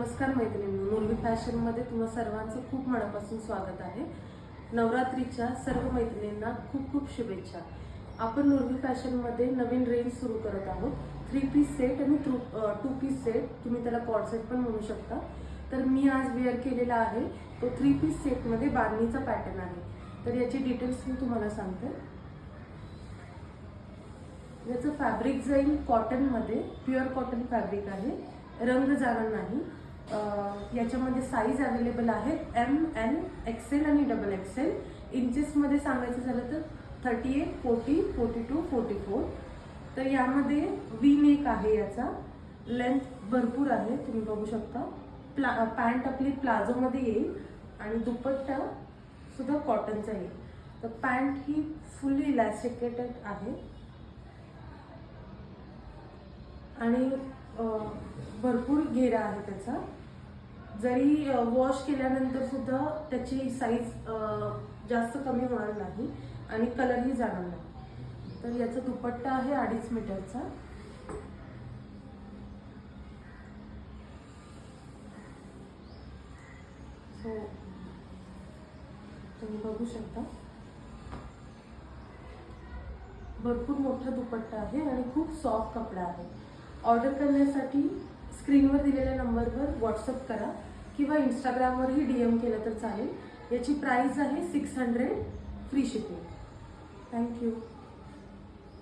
नमस्कार मैत्रिणी, नुर्वी फॅशनमध्ये तुम्हा सर्वांचं खूप मनापासून स्वागत आहे. नवरात्रीच्या सर्व मैत्रिणींना खूप खूप शुभेच्छा. आपण नुर्वी फॅशनमध्ये नवीन रेंज सुरू करत आहोत. 3 पीस सेट आणि 2 पीस सेट, तुम्ही त्याला कॉर्ड सेट पण म्हणू शकता. तर मी आज वेअर केलेला आहे तो 3 पीस सेटमध्ये बांधणीचा पॅटर्न आहे. तर याची डिटेल्स मी तुम्हाला सांगते. याचं फॅब्रिक जाईल कॉटनमध्ये, प्युअर कॉटन फॅब्रिक आहे, रंग जाणार नाही. याच्यामध्ये साईज अवेलेबल आहेत M, L, XL आणि XXL. इंचेसमध्ये सांगायचं झालं तर 38, 40, 42, 44. तर यामध्ये वी नेक आहे, याचा लेंथ भरपूर आहे, तुम्ही बघू शकता. पॅन्ट आपली प्लाझोमध्ये येईल आणि दुपट्टा सुद्धा कॉटनचा येईल. तर पॅन्ट ही फुल्ली इलॅस्टिकेटेड आहे आणि भरपूर घेरा आहे त्याचा. जरी वॉश केल्यानंतर सुद्धा त्याची साईज जास्त कमी होणार नाही आणि कलरही जाणार नाही. तर याचा दुपट्टा आहे 2.5 मीटरचा. सो तुम्ही बघू शकता, भरपूर मोठा दुपट्टा आहे आणि खूप सॉफ्ट कपडा आहे. ऑर्डर करण्यासाठी स्क्रीनवर दिलेल्या नंबरवर व्हॉट्सअप करा किंवा इंस्टाग्रामवरही DM केलं तर चालेल. याची प्राइस आहे 600, फ्री शिपिंग. थँक्यू.